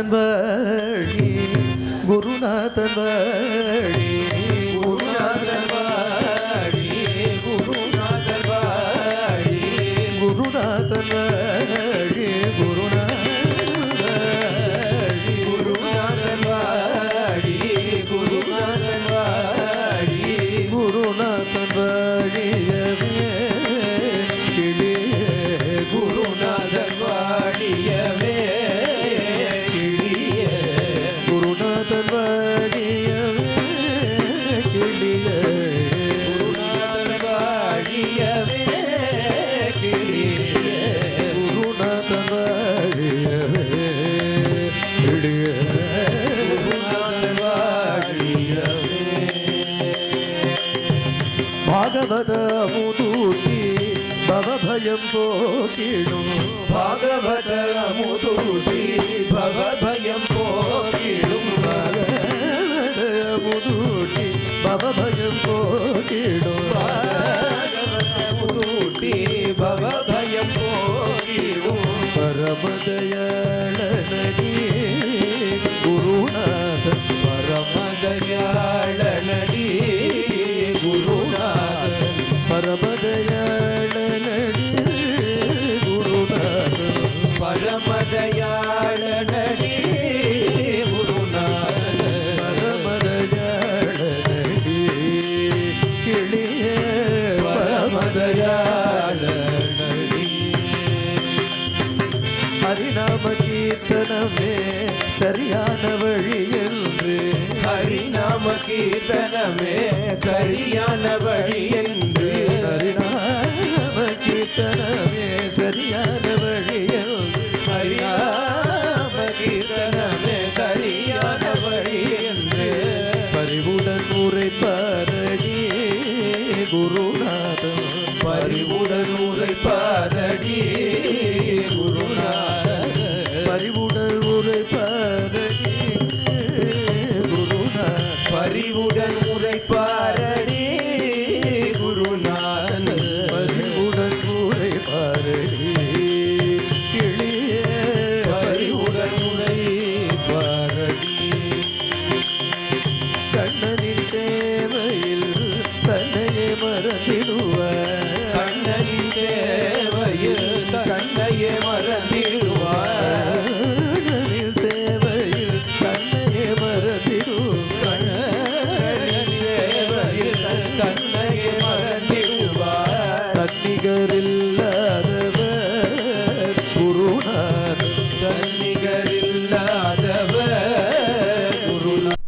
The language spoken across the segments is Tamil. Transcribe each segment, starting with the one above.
குருநாதன் வழி குருநாதன் வழி குருநாதன் வழி குருநாதன் வழி குருநாதன் வழி குருநாதன் வழி குருநாதன் வழி குருநாதன் வழியவே கிளியே குருநாதன் வழியவே கிளியே குருநாதன் வழியவே கிளியே குருநாதன் வழியவே கிளியே குருநாதன் வழியவே கிளியே குருநாதன் வழியவே பாகவத முதுகி பவபயம் போக்கிடும் பாகவத முதுகி பவபயம் போக்கிடும் பாகவத முதுகி பவபயம் போக்கிடும் பாகவத முதுகி பவபயம் போக்கிடும் பரமதயாளனடி குருநாதன் பரமதயாளனடி குருநாதன் பரமதயாளனடி குருநாதன் பரமதயாளனடி குருநாதன் பரமதயாளனடி கிளியே பரமதயாளனடி ஹரிநாம கீர்த்தனமே சரியான வழி என்று ஹரிநாம கீர்த்தனமே சரியான வழி என்று ஹரிநாம கீர்த்தனமே சரியான வழி என்று ஹரிநாம கீர்த்தனமே சரியான வழி என்று பரிவுடன் உரைப்பாரடி குருநாதன் பரிவுடன் உரைப்பாரடி குருநாதன் பரிவுடன் உரைப்பாரடி குருநாதன் பரிவுடன் உரைப்பாரடி குருநாதன் பரிவுடன் உரைப்பாரடி கிளியே பரிவுடன் உரைப்பாரடி கண்ணனின் சேவையில் தன்னையே மறந்திடுவார் கண்ணனின் சேவையில் தன்னையே மறந்திடுவார் கண்ணனின் சேவையில் தன்னையே மறந்திடுவார் கண்ணனின் சேவையில் தன்னையே மறந்திடுவார் தன்னிகரில்லாதவர் குருநாதன் தன்னிகரில்லாதவர் குருநாதன்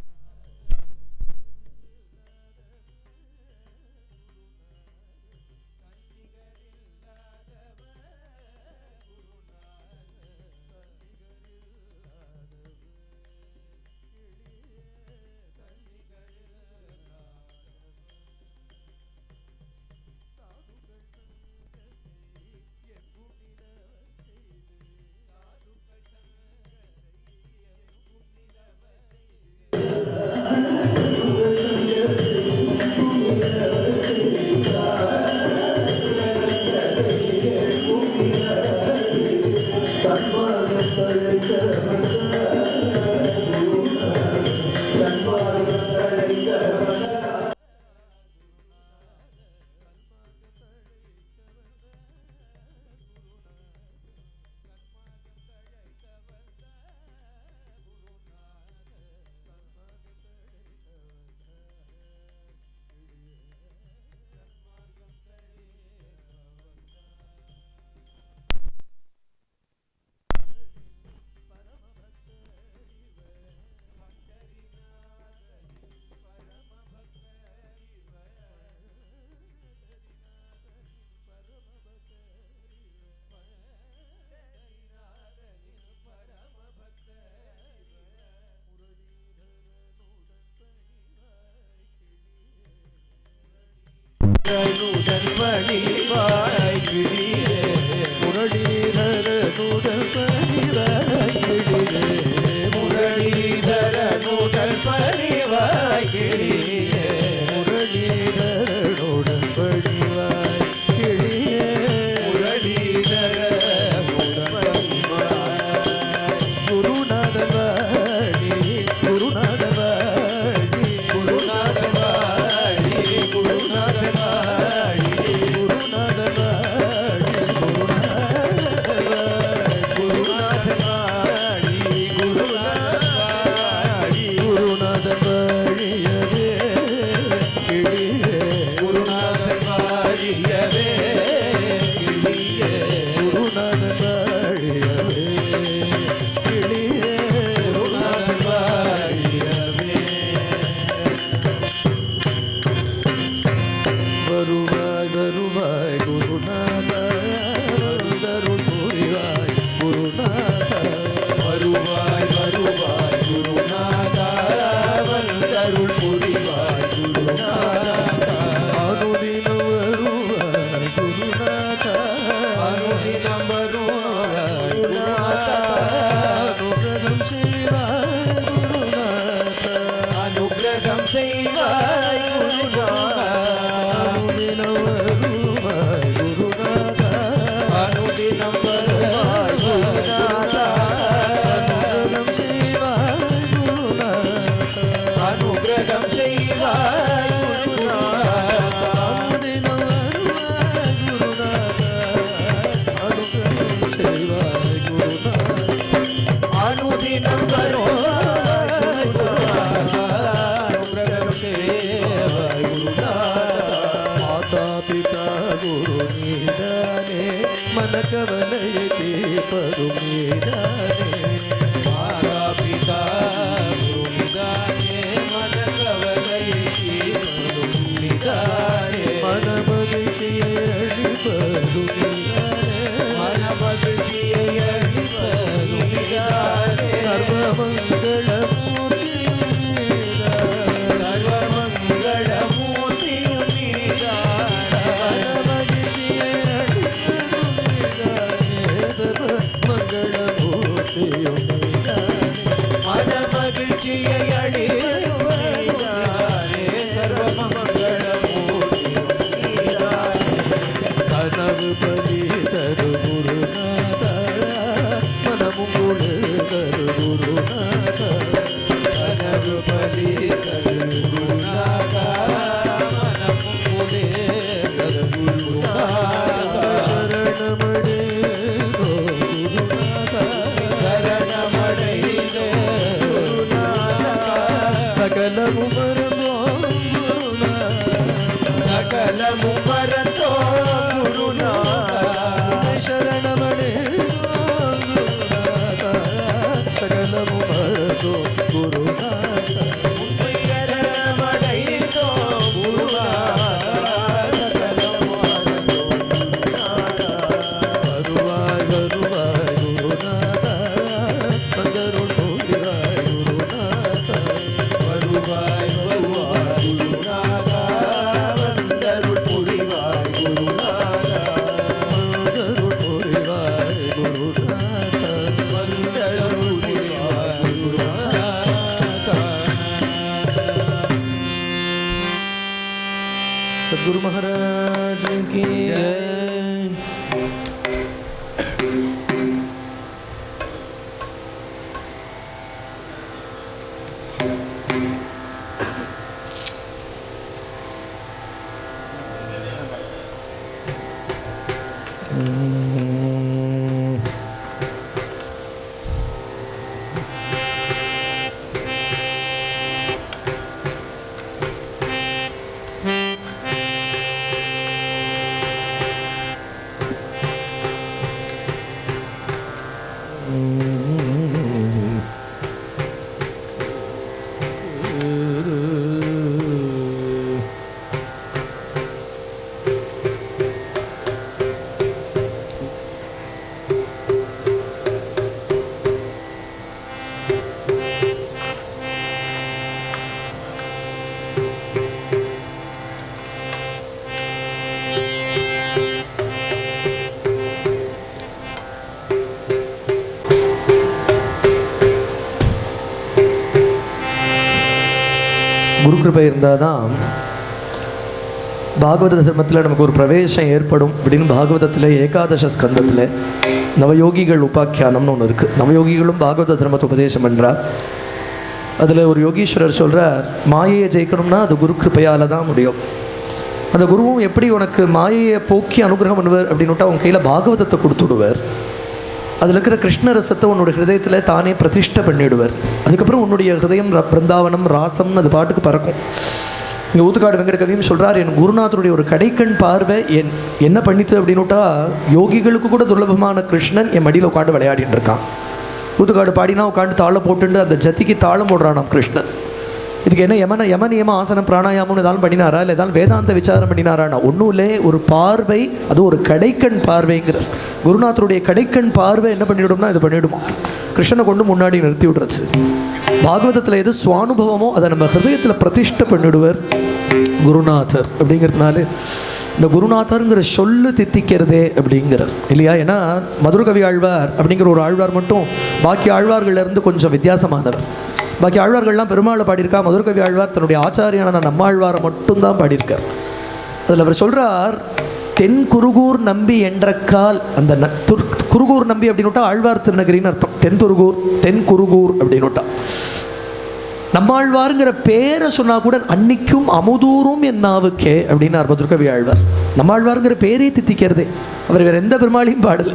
நூதன் வழிவாய் கிளியே முரளிதர நூதன் பணிவாய் கிளியே முரளிதர நூதன் பணிவாய் கிளியே முரளிதர நூதன் பணிவாய் கிளியே முரளிதர நூதன் பணிவாய் குருநாதன் செய்வாய் குருநாதா அனுதினம் வருவாய் குருநாதா அனுதினம் வருவாய் குருநாதா அனுகிரகம் செய்வாய் குருநாதா அனுகிரகம் செய்வாய் குருநாதா அனுதினம் வருவாய் குருநாதா அனுகிரகம் செய்வாய் குருநாதா அனுதினம் வருவாய் குருநாதா அனுகிரகம் செய்வாய் குருநாதா மாதா பிதா குரு நீதானே मन कवलय के परुमीदाने माता पिता गुरुदाने मन कवलय के परुमीदाने मन बगचिय अड़ि परुमीदाने मन बगचिय अड़ि परुमीदाने सर्वमंगल मूर्ति सर्वमंगल मूर्ति सद्गुरु महाराज की जय। குரு கிருபை இருந்தால் தான் பாகவத தர்மத்தில் நமக்கு ஒரு பிரவேசம் ஏற்படும் அப்படின்னு பாகவதத்தில் ஏகாதச ஸ்கந்தத்தில் நவயோகிகள் உபாக்கியானம்னு ஒன்று இருக்குது. நவயோகிகளும் பாகவத தர்மத்தை உபதேசம் பண்ணுறார். அதில் ஒரு யோகீஸ்வரர் சொல்கிறார், மாயையை ஜெயிக்கணும்னா அது குரு கிருபையால் தான் முடியும். அந்த குருவும் எப்படி உனக்கு மாயையை போக்கி அனுகிரகம் பண்ணுவார் அப்படின்னுட்டு அவங்க கையில் பாகவதத்தை கொடுத்துடுவார். அதில் இருக்கிற கிருஷ்ண ரசத்தை உன்னுடைய ஹிருதயத்தில் தானே பிரதிஷ்டை பண்ணிவிடுவார். அதுக்கப்புறம் உன்னுடைய ஹிருதயம் பிருந்தாவனம் ராசம்னு அது பாட்டுக்கு பறக்கும். இங்கே ஊத்துக்காடு வெங்கடகவியும் சொல்கிறார், என் குருநாதருடைய ஒரு கடைக்கண் பார்வை என்ன பண்ணித்து அப்படின்னுட்டா யோகிகளுக்கு கூட துர்லபமான கிருஷ்ணன் என் மடியில் உட்காந்து விளையாடிட்டு இருக்கான். ஊத்துக்காடு பாடினா உட்காந்து தாளம் போட்டுட்டு அந்த ஜதிக்கு தாளம் போடுறான் நாம் கிருஷ்ணன். இதுக்கு என்ன யம நியம ஆசனம் பிராணாயாமம்னு ஏதாவது பண்ணினாரா, இல்லை ஏதாவது வேதாந்த விசாரம் பண்ணினாரானா? ஒன்றும் இல்லை, ஒரு பார்வை, அது ஒரு கடைக்கண் பார்வைங்கிறது. குருநாதருடைய கடைக்கண் பார்வை என்ன பண்ணிவிடும்னா இது பண்ணிவிடுமா, கிருஷ்ணனை கொண்டு முன்னாடி நிறுத்தி விடுறது. பாகவதத்தில் எது சுவானுபவமோ அதை நம்ம ஹிருதயத்தில் பிரதிஷ்டை பண்ணிவிடுவார் குருநாதர். அப்படிங்கிறதுனால இந்த குருநாதருங்கிற சொல்லு தித்திக்கிறதே அப்படிங்கிறார் இல்லையா? ஏன்னா மதுரகவி ஆழ்வார் அப்படிங்கிற ஒரு ஆழ்வார் மட்டும் பாக்கி ஆழ்வார்கள்லேருந்து கொஞ்சம் வித்தியாசமானவர். பாக்கி ஆழ்வார்கள்லாம் பெருமாளை பாடியிருக்கா. மதுரகவி ஆழ்வார் தன்னுடைய ஆச்சாரியான நம்மாழ்வாரை மட்டும்தான் பாடியிருக்கார். அதில் அவர் சொல்கிறார், தென் குருகூர் நம்பி என்றக்கால். அந்த குருகூர் நம்பி அப்படின்னுட்டா ஆழ்வார் திருநகரின்னு அர்த்தம். தென் குருகூர் அப்படின்னுட்டா நம்மாழ்வாருங்கிற பேரை சொன்னால் கூட அன்னைக்கும் அமுதூரும் என் நாவுக்கே அப்படின்னார் மதுரகவி ஆழ்வார். நம்மாழ்வாருங்கிற பேரே தித்திக்கிறதே. அவர் வேறு எந்த பெருமாளையும் பாடலை.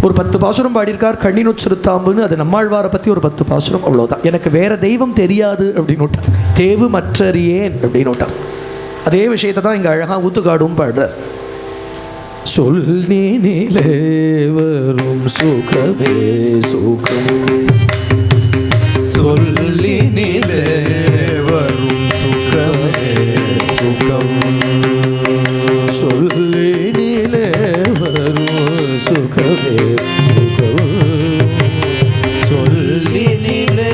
ஒரு 10 பாசுரம் பாடியிருக்கார். கண்ணினுச்சிறுத்தாம்புன்னு, அது நம்மாழ்வாரை பற்றி ஒரு 10 பாசுரம், அவ்வளோதான். எனக்கு வேறு தெய்வம் தெரியாது அப்படின்னு விட்டார். தேவு மற்றறியேன் அப்படின்னு விட்டார். அதே விஷயத்தை தான் இங்கே அழகாக ஊத்துக்காடும் பாடுறார். சொல்லி நிலே வரும் சுகமே சுகம், சொல்லி நிலே வரும் சுகமே சுகம், சொல்லி நிலே வரும் சுகமே சுகம், சொல்லி நிலே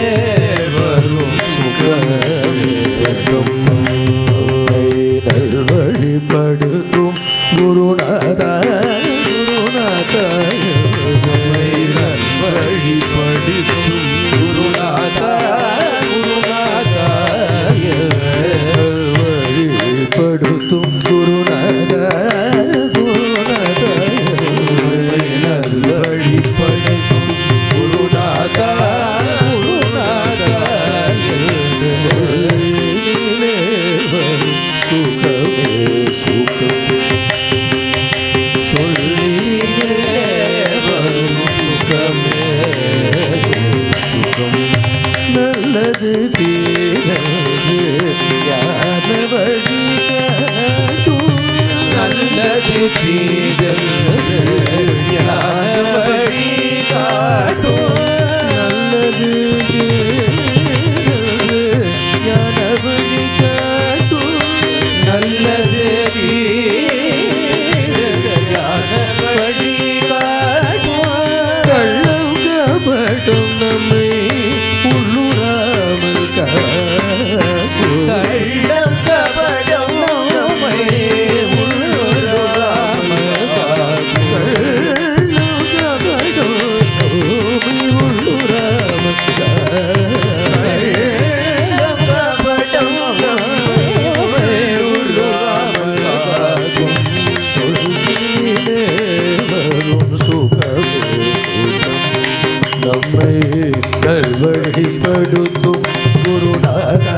வரும் சுகமே சுகம். நல்வழிப்படுத்தும் குருநாதா குருநாதா, நல்வழிப்படுத்தும் குருநாதா குருநாதா, நல்வழிப்படுத்தும் குருநாதா குருநாதா, நல்வழிப்படுத்தும் குருநாதா குருநாதா, சொல்லிலே வரும் சுகமே சுகம், சொல்லிலே வரும் சுகமே சுகம். நல்லது தீரது ஞான வழி காட்டும், நல்லது தீரது ஞான வழி காட்டும், நல்லது தீரது ஞான வழி காட்டும், நல்லது தீரது ஞான வழி காட்டும். கள்ளம் கபடம் நம்மை உள்ளுராமல் காக்கும், கள்ளம் கபடம் நம்மை உள்ளுராமல் காக்கும், கள்ளம் கபடம் நம்மை உள்ளுராமல் காக்கும், கள்ளம் கபடம் நம்மை உள்ளுராமல் காக்கும். சொல்லிலே வரும் சுகமே சுகம், நம்மை நல்வழிப்படுத்தும் குருநாதா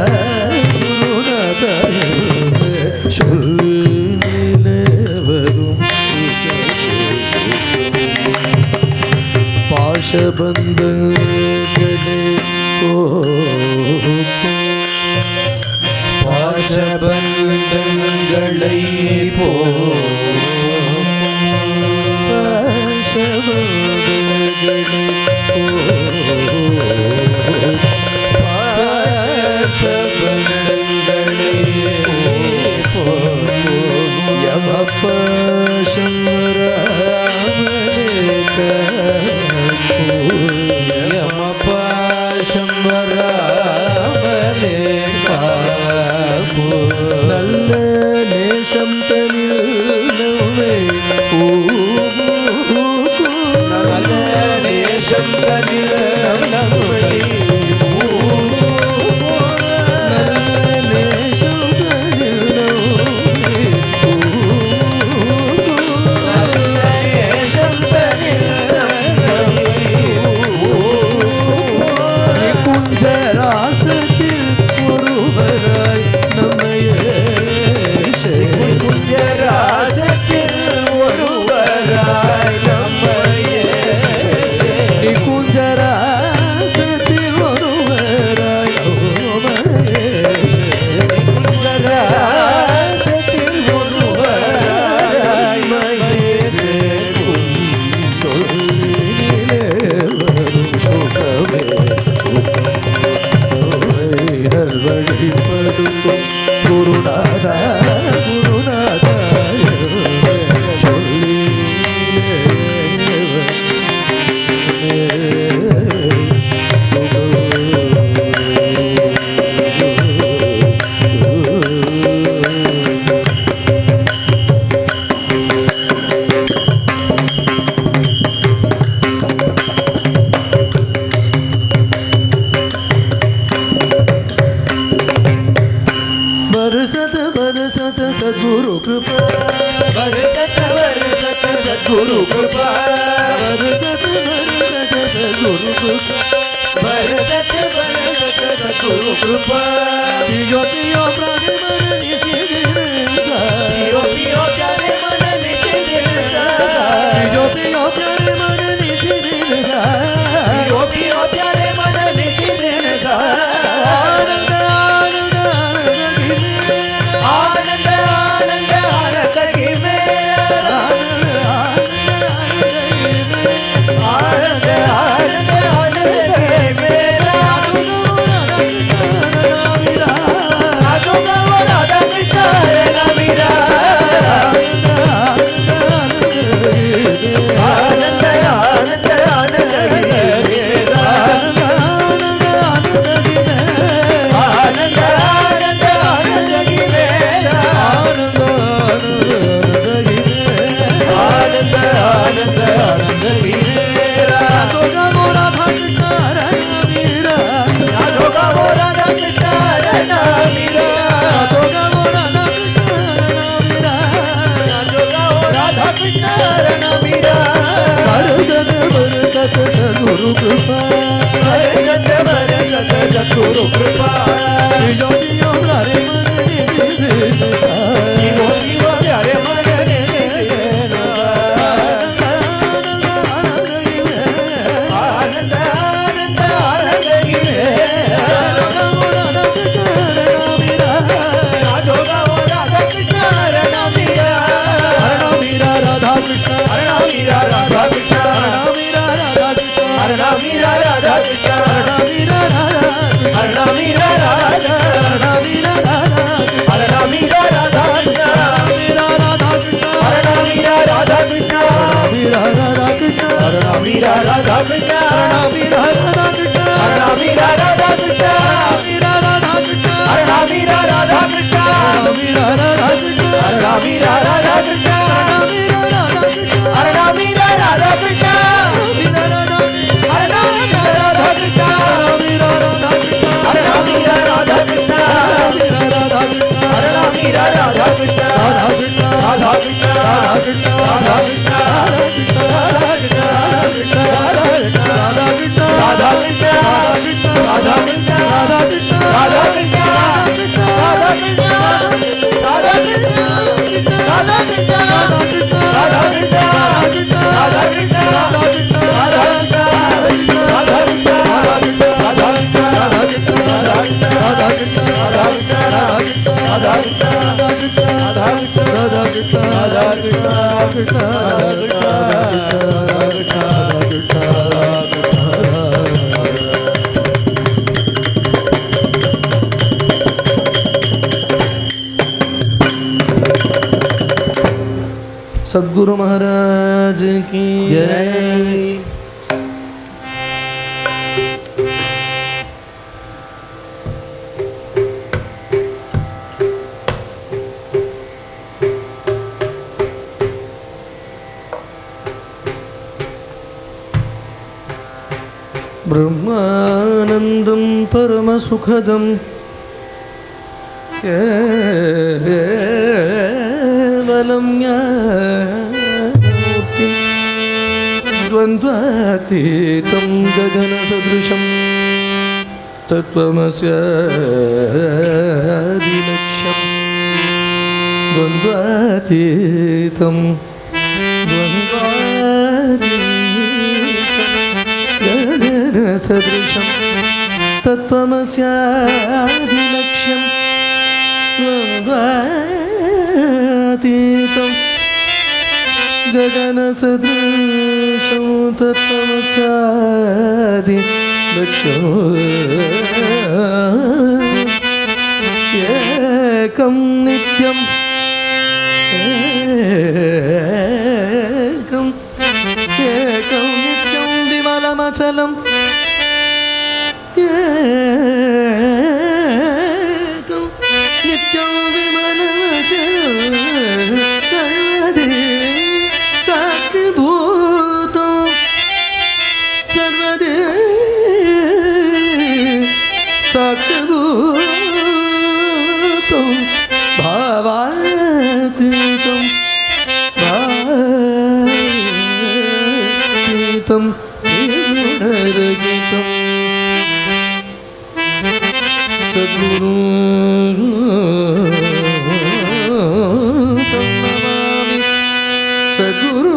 குருநாதா, சொல்லிலே வரும் சுகமே சுகம். பாஷபந்தங்களே போக்கும், பாஷபந்தங்களை போக்கும், பாஷபந்தங்களை போக்கும், பாஷபந்தங்களை போக்கும். யமபாஷம் வராமலே காக்கும், யமபாஷம் வராமலே காக்கும். நல்ல நேசம் தனில் நம்மை பூக்கும், நல்ல நேசம் தனில் நம்மை பூக்கும், நல்ல நேசம் தனில் நம்மை பூக்கும், நல்ல நேசம் தனில் நம்மை பூக்கும். குஞ்சராசத்தில் ஒருவராய் நம்மையே குஞ்சராசத்தில் ஒருவராய் நம்மையே, குஞ்சராசத்தில் ஒருவராய் நம்மையே, குஞ்சராசத்தில் ஒருவராய் நம்மையே. சொல்லிலே வரும் சுகமே சுகம், நல்வழிப்படுத்தும் குருநாதா குருநாதா, சொல்லிலே सद्गुरु कृपा बरसत बरसत सद्गुरु कृपा बरसत बरसत सद्गुरु कृपा बरसत बरसत सद्गुरु कृपा पियो पियो प्राणे मन निसी दिनसा पियो पियो प्यारे मन निसी दिनसा पियो पियो प्यारे मन निसी दिनसा पियो पियो प्यारे मन निसी दिनसा आनंद आनंद आनंद आनंद आनंद की मेरा आनंद आनंद आनंद की मेरा राधा कृष्ण मीरा आनंद आनंद आनंद गुरु कृपा बरसत बरसत सद्गुरु कृपा पियो पियो प्यारे मन निसा पियो पियो प्यारे मन निसा आनंद आनंद आनंद की Radha Krishna Radha Meera Radha Krishna Radha Meera Radha Krishna Arna Mira Radha Krishna Arna Mira Radha Arna Mira Radha Arna Mira Radha Arna Mira Radha Krishna Arna Mira Radha Krishna Mira Radha Krishna Arna Mira Radha Krishna Arna Mira Radha Krishna Arna Mira Radha Krishna Mira Radha Krishna Arna Mira Radha Krishna Mira Radha Krishna Arna Mira Radha Krishna Arna Mira Radha Krishna सद्गुरु महाराज की जय। ब्रह्मानंदं परमसुखदं केवलं ज्ञानमूर्तिं द्वन्द्वातीतं गगनसदृशं तत्त्वमस्यादिलक्ष्यं द्वन्द्वातीतं सदृशं तत्त्वमस्यादिलक्ष्यं द्वन्द्वातीतं गगनसदृशं तत्त्वमस्यादिलक्ष्यं एकं नित्यं विमलमचलं नित्यं विमलमचलं सर्वदे साक्षिभूतं सर्वदे साक्षिभूतं भावा சகுரு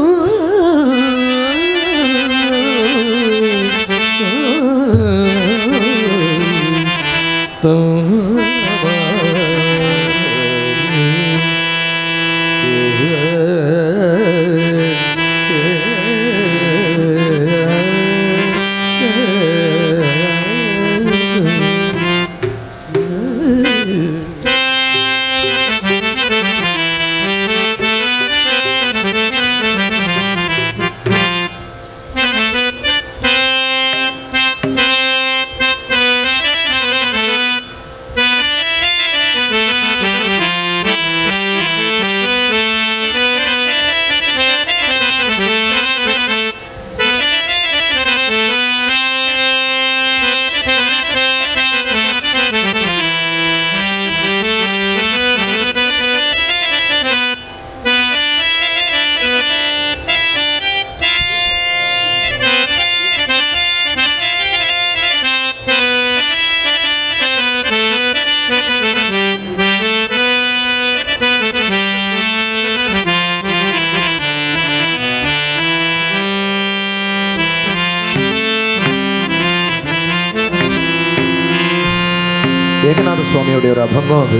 ஏகநாத சுவாமியோடைய ஒரு அபங்கம் அது.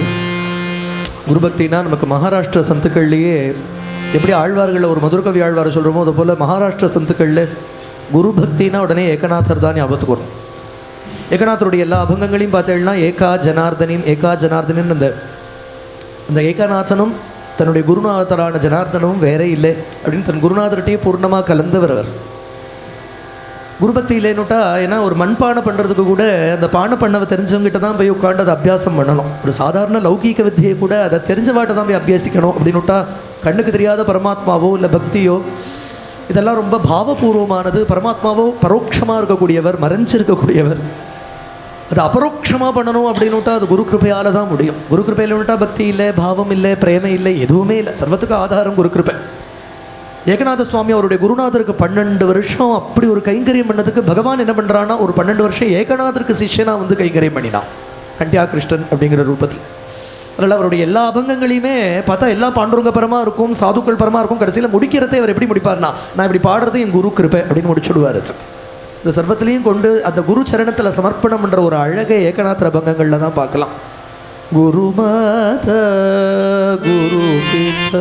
குருபக்தினா நமக்கு மகாராஷ்டிர சந்துக்கள்லேயே எப்படி ஆழ்வார்களில் ஒரு மதுரகவி ஆழ்வாரை சொல்கிறோமோ அது போல் மகாராஷ்டிர சந்துக்களில் குரு பக்தினா உடனே ஏகநாதர் தான் ஞாபகத்துக்கு வரும். ஏகநாதருடைய எல்லா அபங்கங்களையும் பார்த்தேன்னா ஏகா ஜனார்தனின் அந்த ஏகநாதனும் தன்னுடைய குருநாதரான ஜனார்தனும் வேறே இல்லை அப்படின்னு தன் குருநாதர்கிட்டையே பூர்ணமாக கலந்தவர் அவர். குருபக்தி இல்லைன்னுட்டா ஏன்னா ஒரு மண்பானை பண்ணுறதுக்கு கூட அந்த பானை பண்ணவை தெரிஞ்சவங்ககிட்ட தான் போய் உட்காந்து அதை அபியாசம் பண்ணணும். ஒரு சாதாரண லௌகீக வித்தியை கூட அதை தெரிஞ்சவாட்ட தான் போய் அபியாசிக்கணும் அப்படின்னுட்டா கண்ணுக்கு தெரியாத பரமாத்மாவோ இல்லை பக்தியோ இதெல்லாம் ரொம்ப பாவபூர்வமானது. பரமாத்மாவோ பரோட்சமாக இருக்கக்கூடியவர், மறைஞ்சிருக்கக்கூடியவர். அது அபரோக்ஷமாக பண்ணணும் அப்படின்னுட்டா அது குரு கிருப்பையால் தான் முடியும். குரு கிருப்பையில்னுட்டா பக்தி இல்லை, பாவம் இல்லை, பிரேமை இல்லை, எதுவுமே இல்லை. சர்வத்துக்கு ஆதாரம் குரு கிருப்பை. ஏகநாத சுவாமி அவருடைய குருநாதருக்கு 12 வருஷம் அப்படி ஒரு கைங்கரியம் பண்ணதுக்கு பகவான் என்ன பண்ணுறான்னா ஒரு 12 வருஷம் ஏகநாதருக்கு சிஷ்யனாக வந்து கைங்கரியம் பண்ணினான் கண்டியா கிருஷ்ணன் அப்படிங்கிற ரூபத்தில். அதனால் அவருடைய எல்லா அபங்கங்களையுமே பார்த்தா எல்லாம் பாண்டுரங்க பரமாக இருக்கும், சாதுக்கள் பரமாக இருக்கும். கடைசியில் முடிக்கிறதே அவர் எப்படி முடிப்பார்னா நான் இப்படி பாடுறது என் குரு கிருப்பை அப்படின்னு முடிச்சுடுவார். இந்த சர்வத்திலையும் கொண்டு அந்த குரு சரணத்தில் சமர்ப்பணம் பண்ணுற ஒரு அழகை ஏகநாதர் அபங்கங்களில் தான் பார்க்கலாம். குரு மாத குரு பித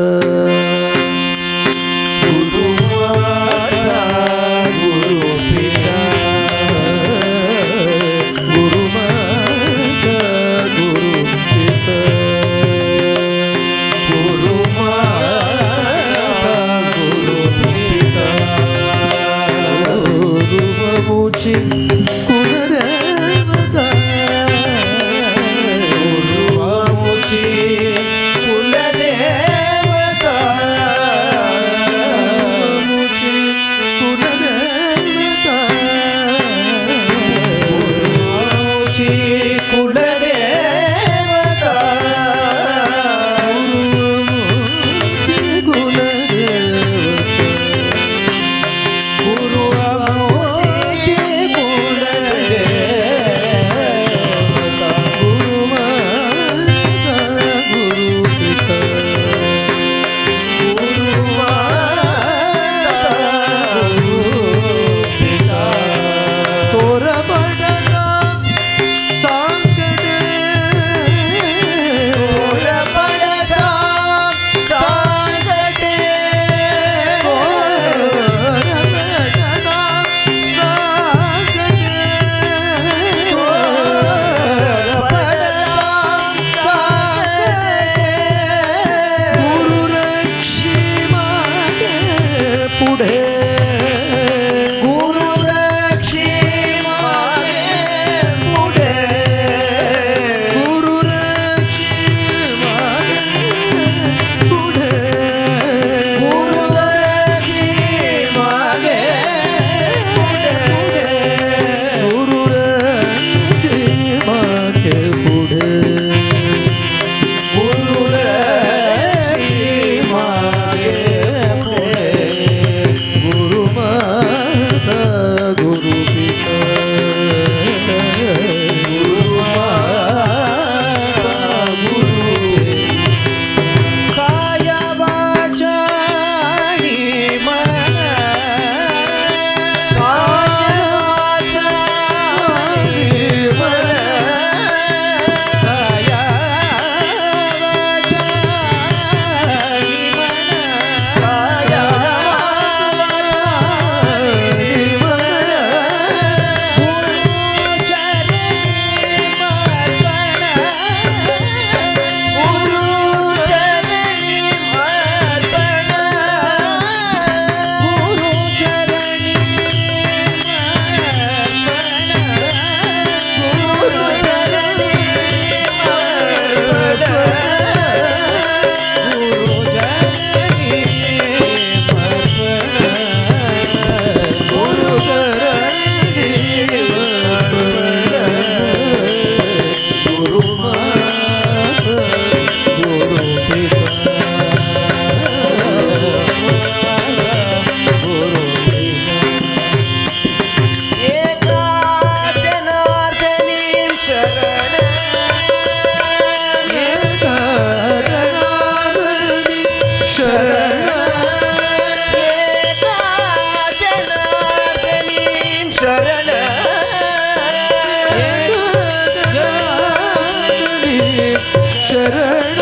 शरण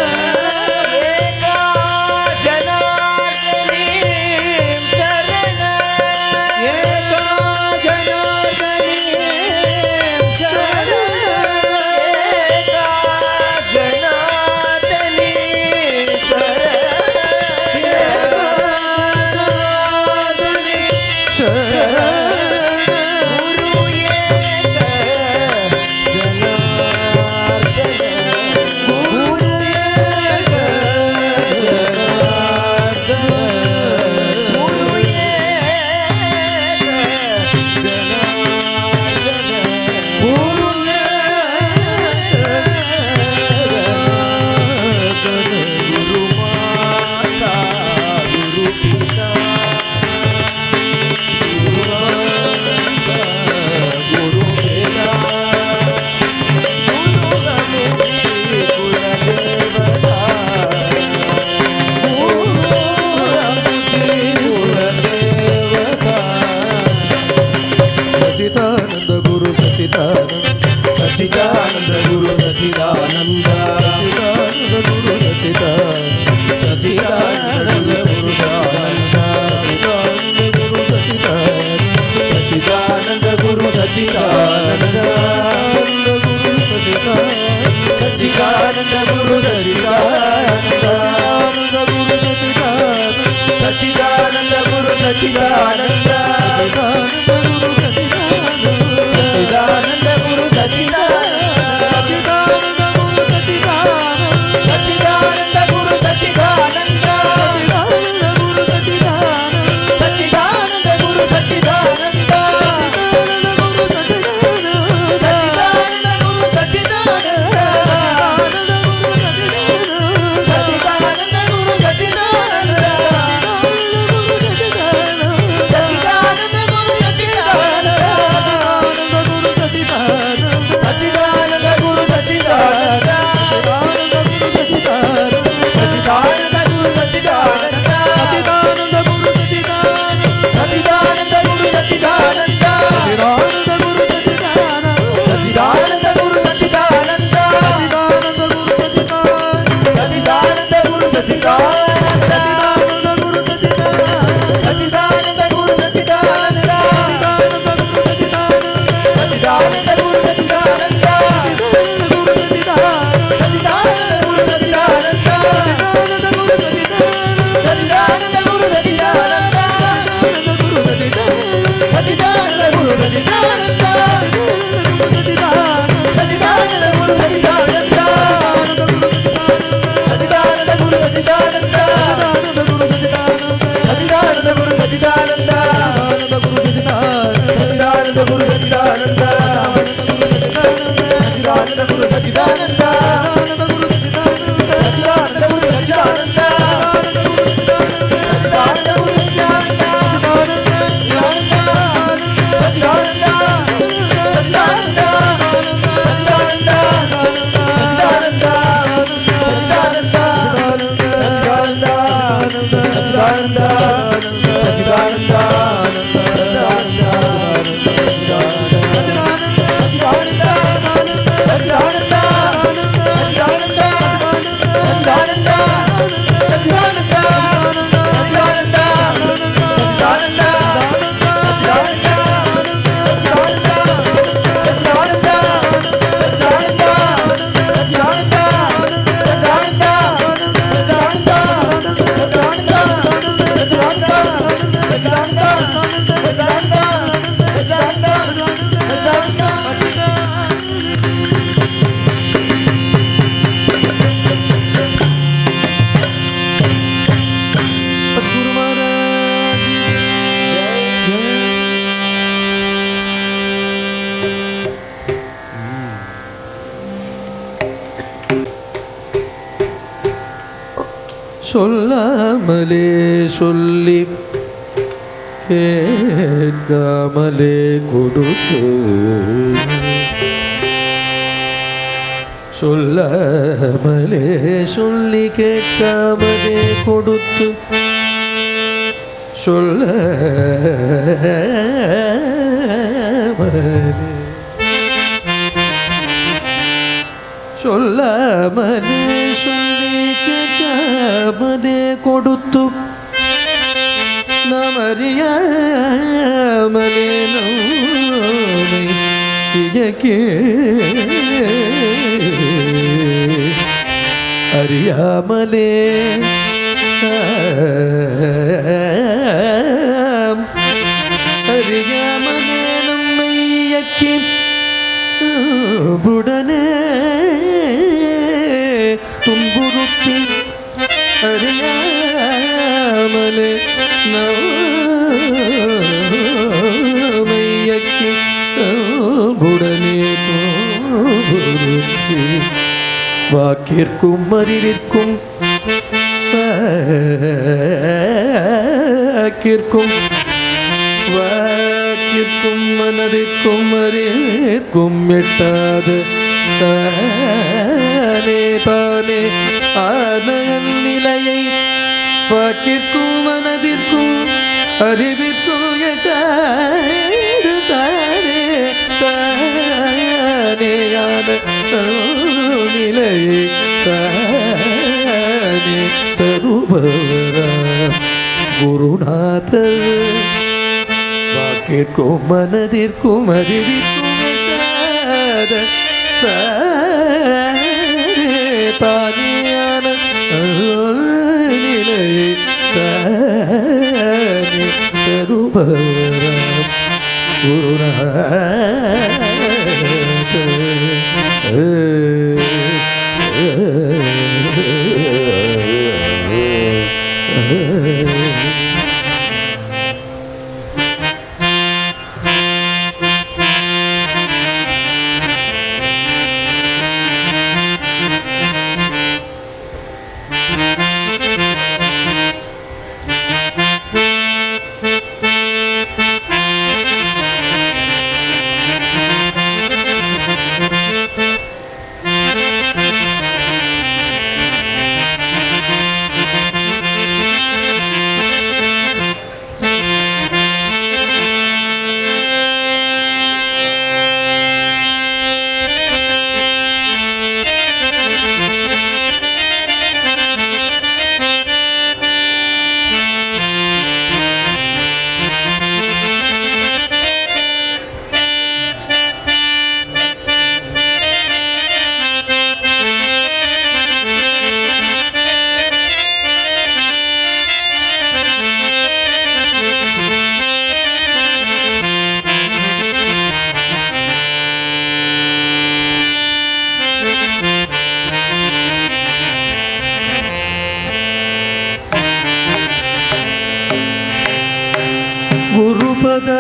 சொல்லாமலே சொல்லி கேட்காமலே கொடுத்து சொல்லாமலே சொல்லி கேட்காமலே கொடுத்து சொல்லாமலே சொல்லாமலே சொல்லி கேட்காமலே கொடுத்து நாம் அறியாமலே நம்மை இயக்கே அறியாமலே அறியாமலே நம்மை இயக்கி உடனே துன்புறுத்தி அறியாமலே நம்மை இயக்கி உடனே துன்புறுத்தி வாக்கிற்கும் அறிவிற்கும் வாக்கிற்கும் மனதிற்கும் அறிவிற்கும் எட்டாது தானே தானே ஆன நிலையை வாக்கிற்கும் மனதிற்கும் அறிவிற்கும் எட்டாது தானே தானே ஆன நிலையை தானே தருபவராம் குருநாதர் வாக்கிற்கும் மனதிற்கும் அறிவிற்கும் எட்டாத தானே தானேயான நிலையை தானே தருபவராம்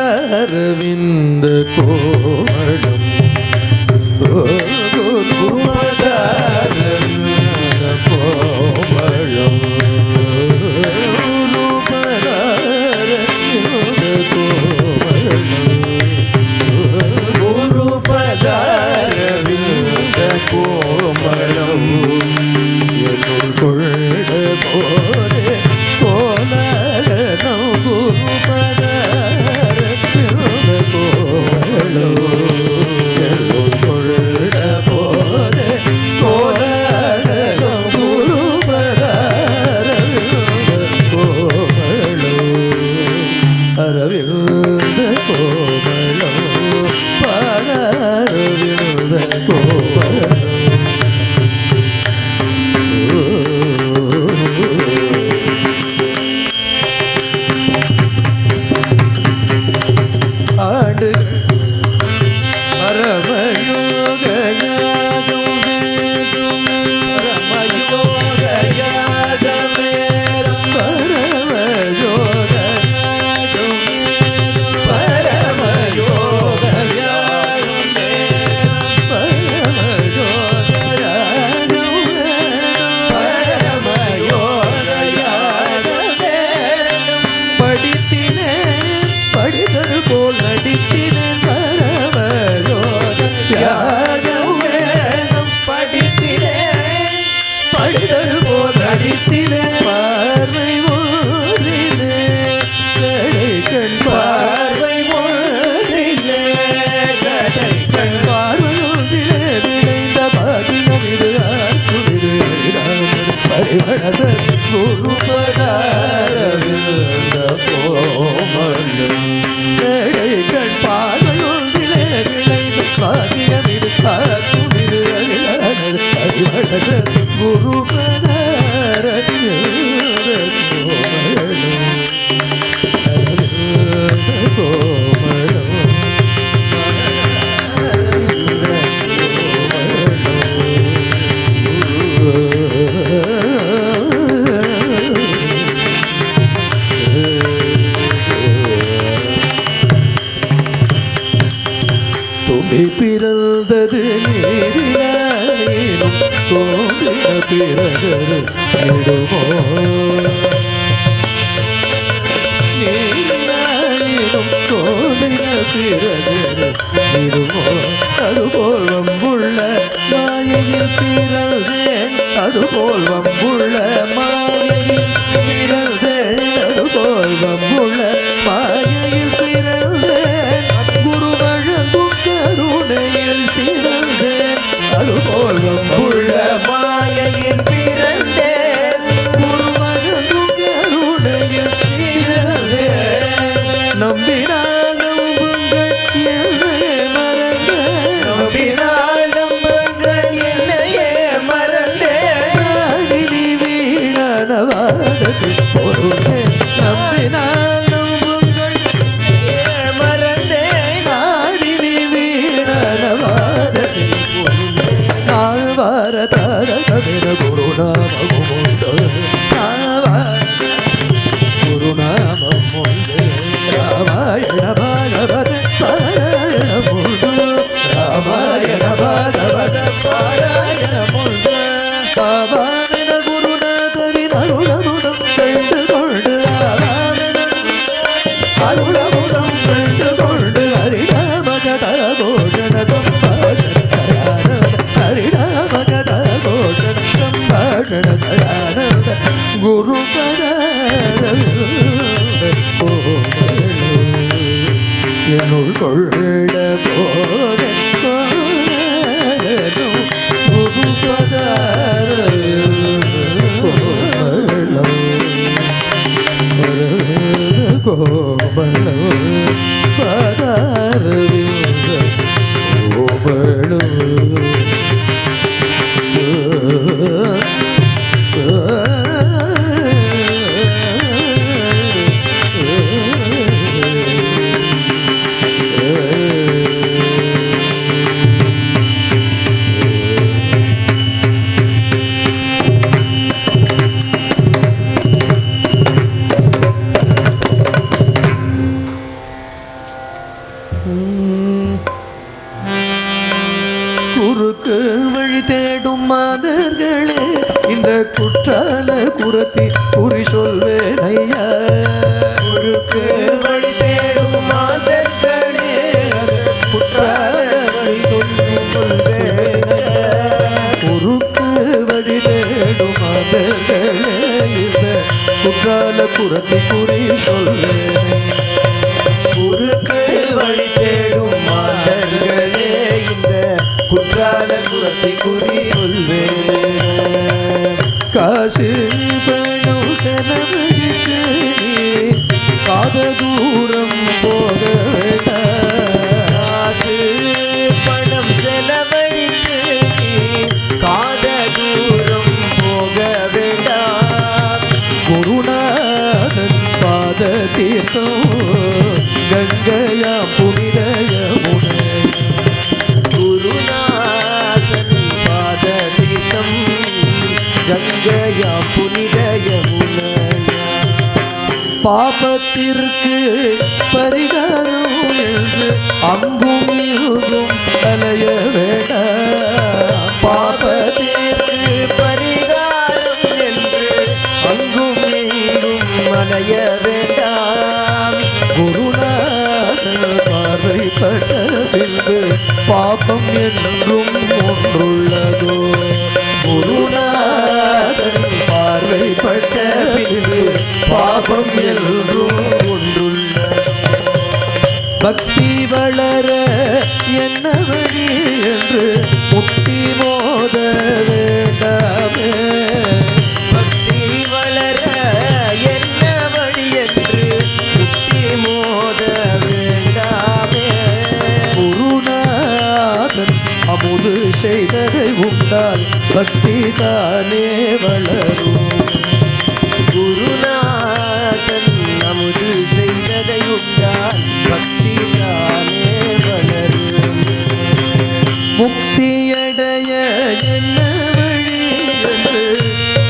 குருபதாரவிந்த கோமடம் குருபதாரவிந்த கோமடம் குருபதாரவிந்த கோமடம் என்னுள் கொண்ட போதே கோலகனம் குருபதாரவிந்த கோமடம் அறிவழக குருபதாரவிந்த கோமளம் கண் பார்வையொன்றிலே விளைந்த பாகியமிரு காத்துமிரு அறிவழக குருபதாரவிந்த கோமளம் தும்பி பிறந்தது நீரிலும் தோன்றின பிறகு நெடுமோ நீரிலும் தோன்றின பிறகு நெடுமோ அதுபோல் வம்புள்ள மாயையில் பிறந்தேன் அதுபோல் வம்புள்ள மாயையில் பிறந்தேன் அதுபோல் வம்புள்ள மாயையில் பிறந்தேன் குரு வழங்கும் கருணையில் சிறந்தேன் அதுபோல் வம்புள்ள மாயையில் பிறந்தேன் குரு வழங்கும் கருணையில் சிறந்தேன் நம்பினால் நம்புங்கள் என்னையே மறந்தேன் நம்பினால் நம்புங்கள் என்னையே மறந்தேன் நாடினி வீணனவாதத்தில் பொருளே நம்பினால் நம்புங்கள் மறந்தேன் நாடினி வீணனவாதத்தில் பொருளே நாழ்வார தாரகமிர குருநாமம் உண்டு குருநாமம் உண்டு ராமாயண பாகவத பாராயணம் உண்டு ராமாயண பாகவத பாராயணம் உண்டு பாவானன குருநாதரின் அருளமுதம் கண்டு கொண்டு அருளமுதம் கண்டு கொண்டு ஹரிநாமகத கோஷண சம்பாஷண ஹரிநாமகத கோஷண சம்பாஷண சயானந்த குருபர என்னுள் கொள்ள போத குருபதார கோமளம் பதாரவிந்த கோமளம் குறுக்கு வழி தேடும் மாதர்களே இந்த குற்றால குரத்தி குறி சொல்வேன் ஐயா குறுக்கு வழி தேடும் மாதர்களே குற்றால வழி சொல்வேன் குறுக்கு வழி தேடும் மாதர்களே இந்த குற்றால குரத்தி குறி சொல்வேன் குறுக்கு வழி தேடும் மாதர்களே இந்த குற்றால குரத்தி குறி சொல்வேன் காசு பணம் செலவழித்து நீ காத தூரம் போக வேண்டாம் காசு பணம் செலவழித்து நீ காத தூரம் போக வேண்டாம் குருநாதன் பாத தீர்த்தம் கங்கையா புனித யமுனை குருநாதன் பாத தீர்த்தம் கங்கையா புனித யமுனை பாபத்திற்கு பரிகாரம் என்று அங்கும் இங்கும் அலைய வேண்டாம் பாபத்திற்கு பரிகாரம் என்று அங்கும் இங்கும் அலைய வேண்டாம் குருநாதன் பார்வைப்பட்ட பின்பு பாபம் என்றும் ஒன்றுள்ளதோ குருநாதன் பார்வைப்பட்ட பின்பு பாபம் என்றும் ஒன்றுள்ளதோ பக்தி வளர என்ன வழி என்று முக்தி மோத வேண்டாமே பக்தி தானே வளரும். குருநாதன் அமுது செய்ததையுண்டால் பக்தி தானே வளரும். முக்தியடைய என்ன வழி என்று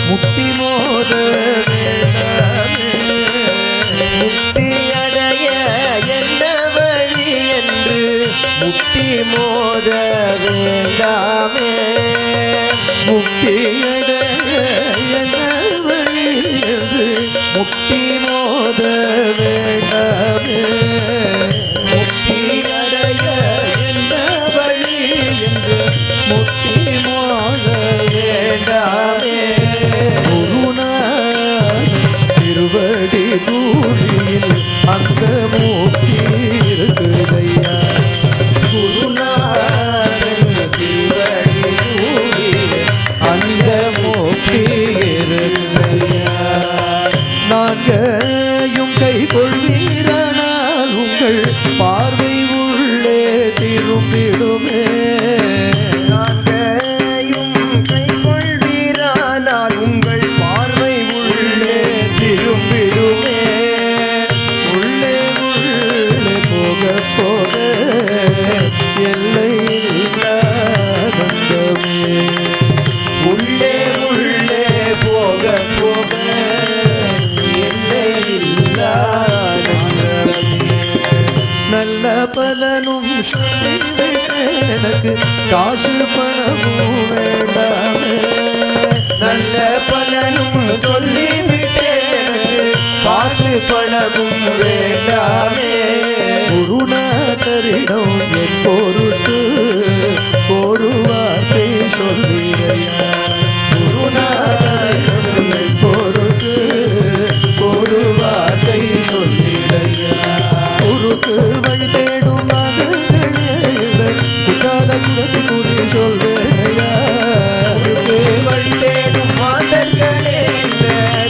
முட்டி மோத வேண்டாமே. முக்தியடைய என்ன வழி என்று முட்டி மோத வேண்டாமே. முக்தியடைய என்ன வழி என்று முட்டி மோத வேண்டாமே. முக்தியடைய என்ன வழி என்று முக்தி மோத வேண்டாமே. திருவடி தூளியில் அந்த முக்தி இருக்குதையா. குருநாதன் திருவடி தூளில் அந்த முக்தி இருக்குதையா. நான்கையும் கை கொள்வீரானால் உங்கள் பார்வை உள்ளே திரும்பிடுமே. நான்கையும் கை கொள்வீரானால் உங்கள் பார்வை உள்ளே திரும்பிடுமே. உள்ளே உள்ளே போக போக எல்லையில்லாதந்தமே. உள்ளே உள்ளே போக போக எல்லையில்லாதந்தமே. நல்ல பலனும் சொல்லிவிட்டேன், எனக்கு காசு பணமும் வேண்டாமே. நல்ல பலனும் சொல்லிவிட்டேன், காசு பணமும் வேண்டாமே. குருநாதரிடம் என் பொருட்டு ஒரு வார்த்தை சொல்வீரையா. குருநாதரிடம் என் பொருட்டு ஒரு வார்த்தை சொல்வீரையா. குருக்கு வழி தேடும் மகன்களே குற்றால குலத்தை குறி சொல்வேனையா. குருக்கு வழி தேடும் மாதர்களே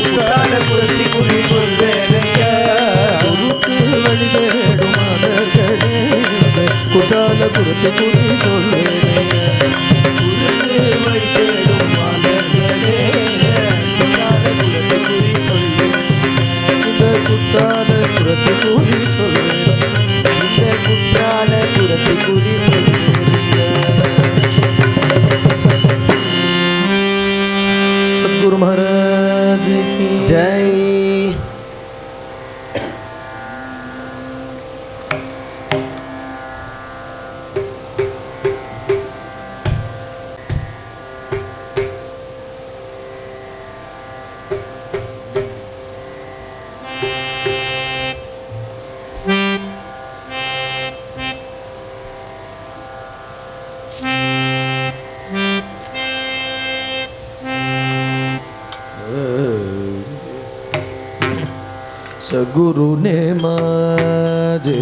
குற்றால குலத்தை குறி சொல்வேனையா. குருக்கு வழி தேடும் மகன்களே குற்றால குலத்தை குறி சொல்வேனையா. குருக்கு வழி தேடும் மாதர்களே குற்றால குலத்தை குறி சொல்வேனையா. இந்த குற்றால குலத்தை குறி சொல்வேன். இந்த குற்றால குலத்தை குறி சொல்வேனையா. सद्गुरु महाराज की ஜெய். सद्गुरु ने माझे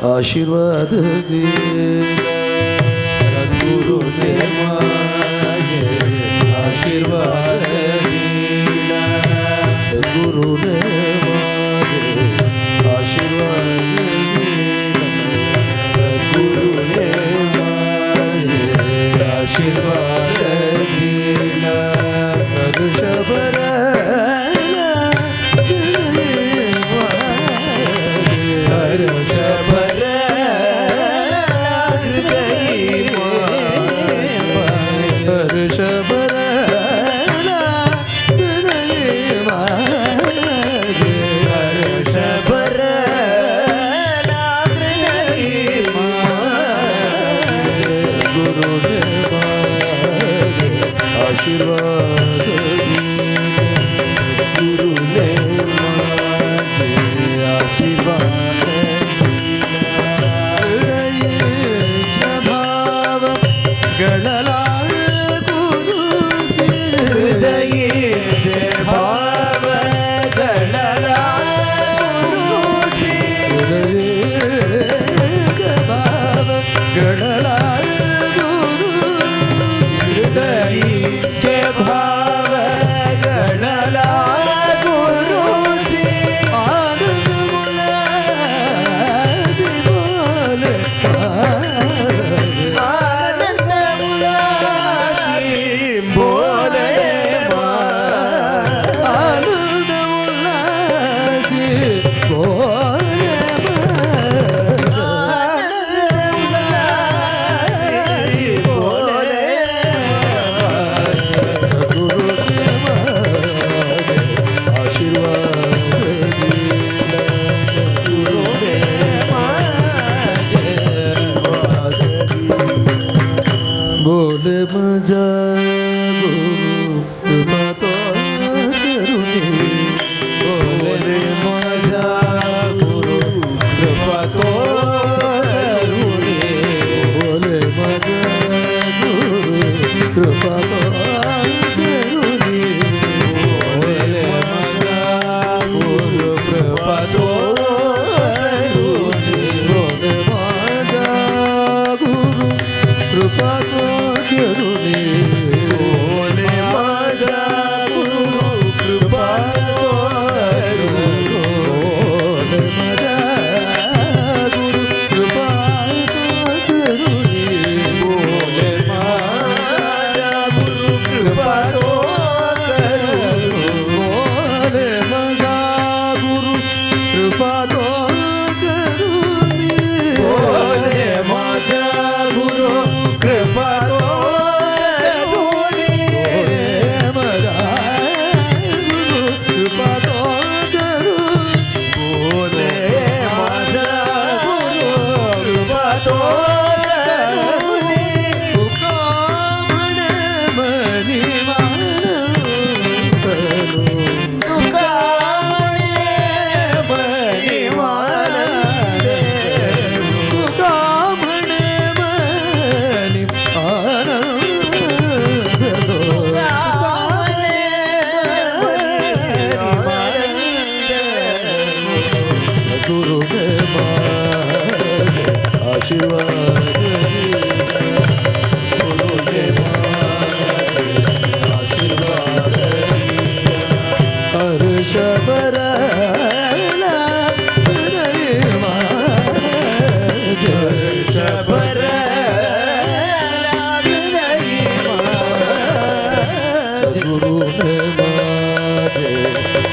आशीर्वाद दिला. सद्गुरु ने माझे आशीर्वाद दिला. सद्गुरु ने माझे आशीर्वाद दिला. सद्गुरु ने माझे आशीर्वाद दिला. हर्षभर हर्षभर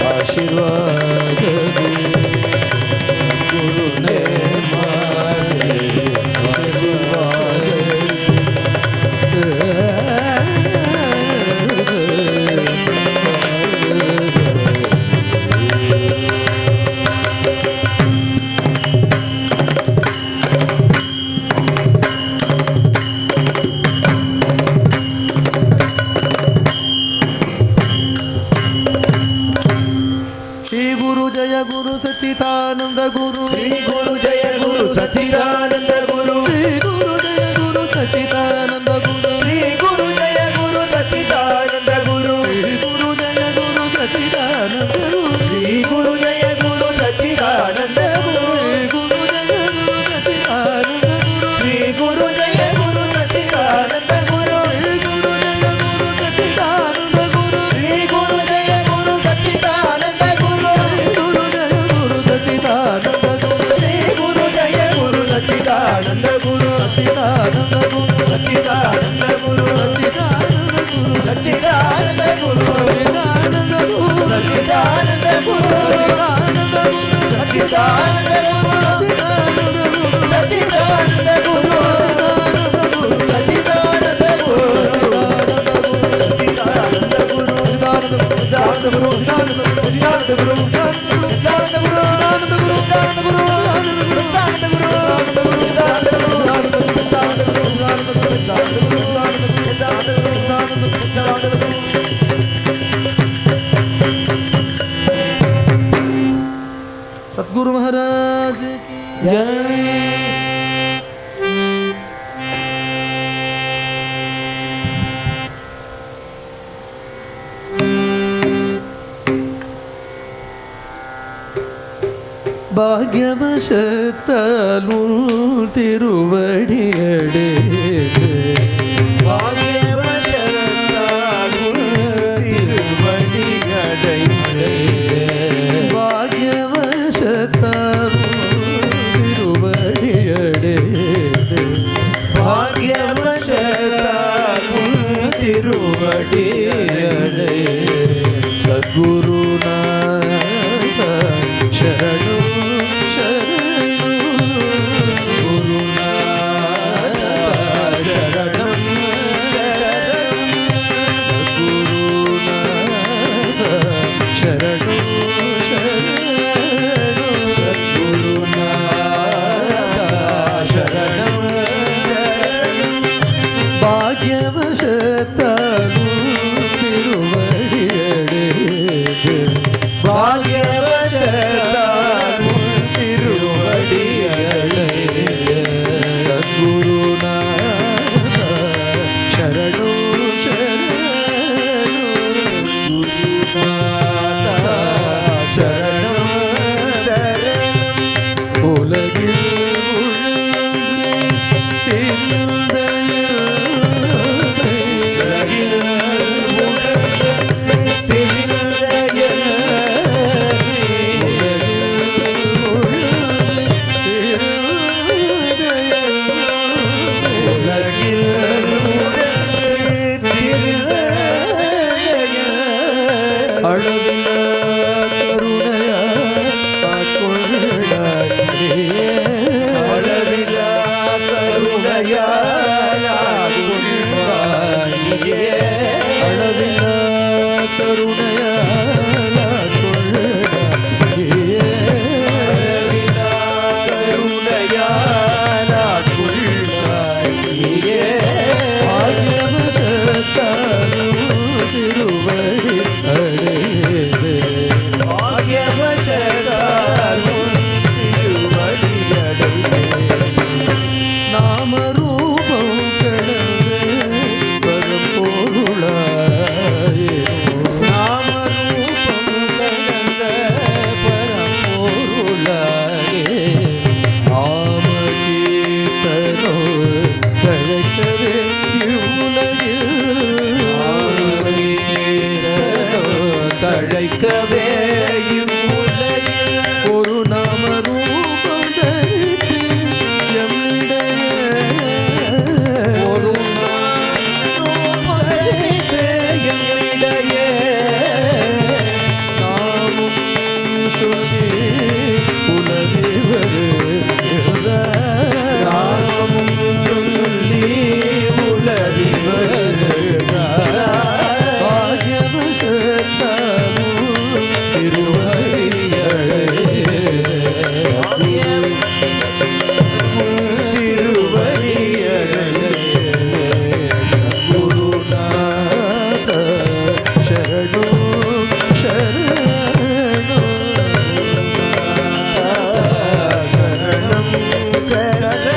आशीर्वाद गुरु ने मारे सच्चिदानंद गुरु श्री गुरु जय गुरु सच्चिदानंद गुरु श्री गुरु जय गुरु सच्चिदानंद गुरु श्री गुरु जय गुरु सच्चिदानंद गुरु श्री गुरु जय गुरु सच्चिदानंद गुरु श्री गुरु जय गुरु सच्चिदानंद गुरु श्री गुरु जय गुरु सच्चिदानंद गुरु श्री गुरु जय गुरु सच्चिदानंद गुरु श्री गुरु जय गुरु सच्चिदानंद गुरु श्री गुरु जय गुरु सच्चिदानंद गुरु सच्चिदानंद गुरु सच्चिदानंद गुरु सच्चिदानंद गुरु सच्चिदानंद गुरु सच्चिदानंद गुरु सच्चिदानंद गुरु सच्चिदानंद गुरु सच्चिदानंद गुरु सद्गुरु महाराज की जय। பாக்யவசத்தாலுள் திருவடியடே सद्गुरुनाथ शरणु शरणु गुरुनाथ शरणं सद्गुरुनाथ शरणु शरणु सद्गुरुनाथ शरणं भाग्यवशतानु भाग्यवशतानु तिरुवडियडे सद्गुरुनाथ शरणु शरणु गुरुनाथ शरणं शरणं उलगिल ಶರಣು ಶರಣು ಶರಣಂ ಶರಣಂ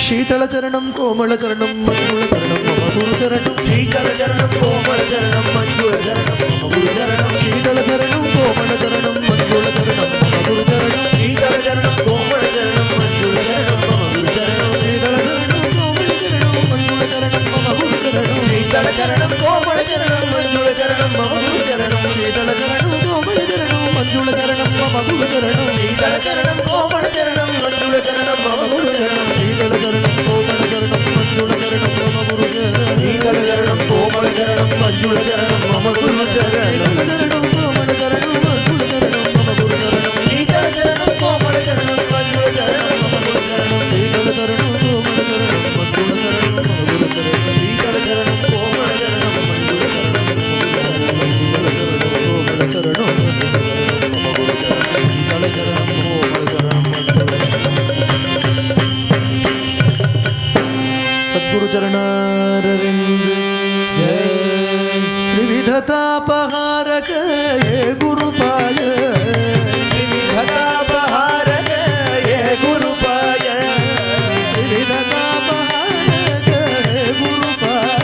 शीतलचरणं कोमलचरणं मञ्जुलचरणं मम गुरुचरणं शीतलचरणं कोमलचरणं मञ्जुलचरणं मम गुरुचरणं शीतलचरणं कोमलचरणं मञ्जुलचरणं मम गुरुचरणं शीतलचरणं कोमलचरणं मञ्जुलचरणं मम गुरुचरणं शीतलचरणं कोमलचरणं मञ्जुलचरणं मम गुरुचरणं शीतलचरणं कोमलचरणं मञ्जुलचरणं मम गुरुचरणं शीतलचरणं कोमलचरणं मञ्जुलचरणं मम गुरुचरणं शीतलचरणं कोमलचरणं मञ्जुलचरणं मम गुरुचरणं शीतलचरणं कोमलचरणं मञ्जुलचरणं मम गुरुचरणं शीतलचरणं कोमलचरणं मञ्जुलचरणं मम गुरुचरणं शीतलचरणं कोमलचरणं मञ्जुलचरणं मम गुरुचरणं शीतलचरणं कोमलचरणं मञ्जुलचरणं मम गुरुचरणं शीतलचरणं कोमलचरणं मञ्जुलचरणं मम गुरुचरणं शीतलचरणं कोमलचरणं मञ्जुलचरणं सद्गुरु चरणारविंद जय त्रिविधतापहारक ये गुरुपाय त्रिविधतापहारक ये गुरुपाय त्रिविधतापहारक ये गुरुपाय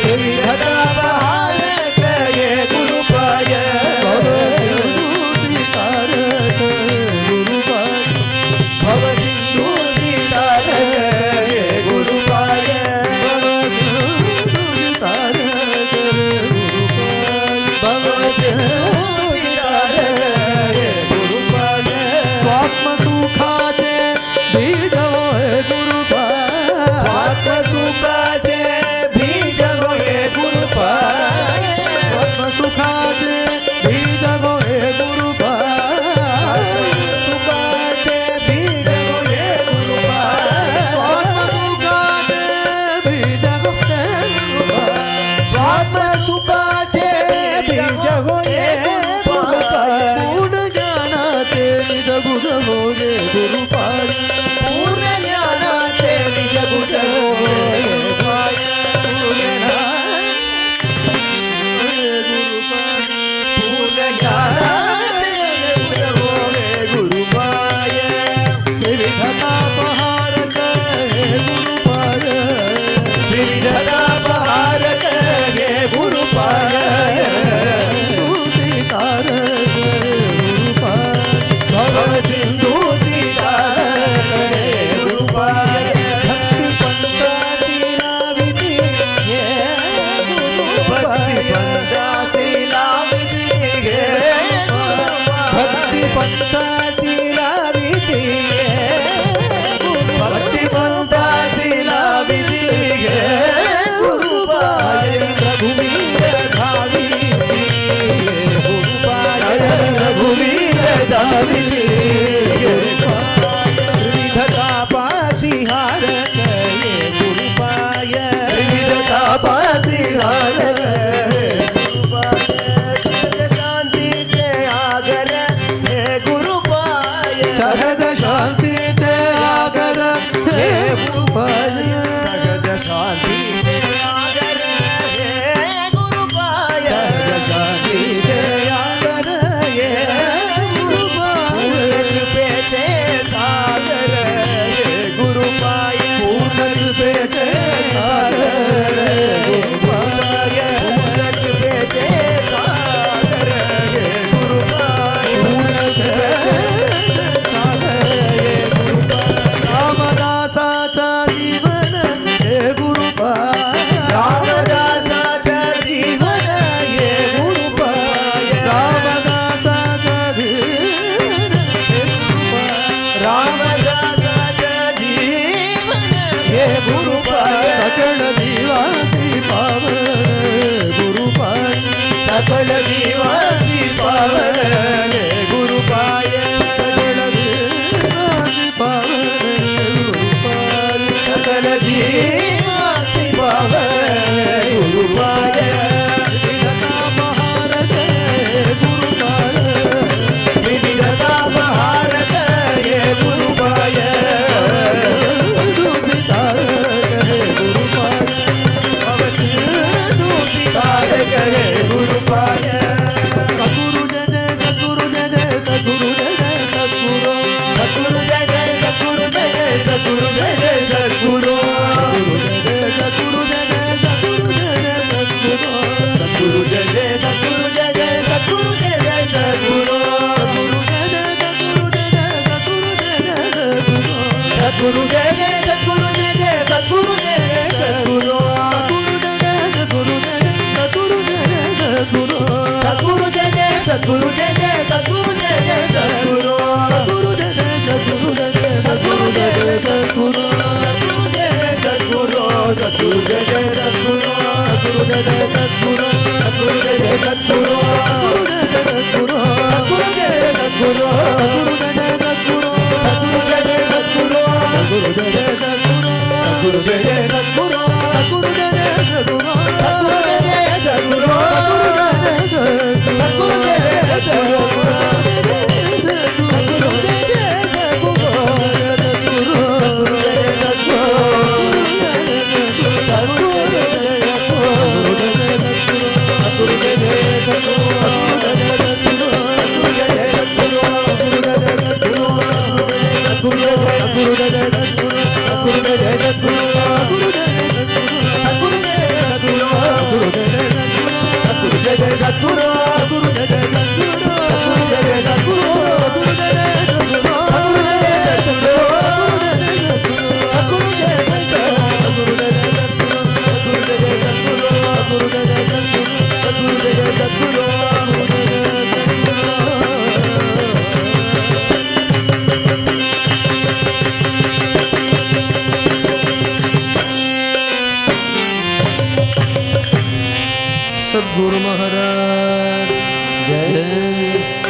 त्रिविधतापहारक ये गुरुपाय भव सिंधु सितारक ये गुरुपाय भव सिंधु सितारक भव सिंधु सितारक ये गुरुपाय स्वात्म सुखाचे बीज होय गुरुपाय स्वात्म सुखाचे बीज होय गुरुपाय स्वात्म सुखाचे बीज होय गुरुपाय सुखाचे बीज होय गुरुपाय स्वात्म सुखाचे बीज होय गुरुपाय स्वात्म सुखाचे बीज होय गुरुपाय पूर्ण ज्ञानाचे निज गुज होय गुरुपाय पूर्ण ज्ञानाचे निज गुज होय गुरुपाय पूर्ण ज्ञानाचे निज होय गुरुपाय त्रिविधतापहारक हे गुरुपाय त्रिविधतापहारक हे गुरुपाय सीतारक गुरुपाय भव सिंधु सीतारक हे गुरुपाय भक्ति पंथा शीलाविधि हे गुरुपाय भक्ति पंथा शीलाविधि हे भक्ति पंथा शीलाविधि हे गुरुपाय रघुवीर धाविति हे गुरुपाय रघुवीर धाविति गुरुपाय त्रिविधतापहारक ये गुरुपाय त्रिविधतापहारक हे गुरुपाय सहज शांति से आगर हे गुरुपाय सहज शांति से आगर हे गुरुपाय सहज शांति से आगर हे गुरुपाय सहज शांति से आगर हे गुरुपाय कृपे से सागर हे गुरुपाय पूर्ण कृपे से सागर हे गुरुपाय पूर्ण कृपे से सागर हे गुरुपाय पूर्ण कृपे से सागर हे गुरुपाय रामदासाचा जीवन हे गुरुपाय रामदासाचा जीवन हे गुरुपाय रामदासाचा जीवन हे गुरुपाय रामदासाचा जीवन हे गुरुपाय सकल जीवासी पावन गुरुपाय सकल जीवासी पावन हे गुरुपाय सकल जीवासी पावन गुरुपाय सकल जीवासी पावन गुरुपाय त्रिविधतापहारक हे गुरुपाय त्रिविधतापहारक हे गुरुपाय जय सद्गुरु जय जय सद्गुरु जय जय सद्गुरु सद्गुरु जय जय सद्गुरु जय जय सद्गुरु जय जय सद्गुरु सद्गुरु जय जय सद्गुरु सद्गुरु जय जय सद्गुरु सद्गुरु जय जय सद्गुरु सद्गुरु जय जय सद्गुरु सद्गुरु जय जय सद्गुरु सद्गुरु जय जय सद्गुरु सद्गुरु जय जय सद्गुरु सद्गुरु जय जय सद्गुरु सद्गुरु जय जय सद्गुरु सद्गुरु जय जय सद्गुरु सद्गुरु जय जय सद्गुरु सद्गुरु जय जय सद्गुरु सद्गुरु महाराज जय।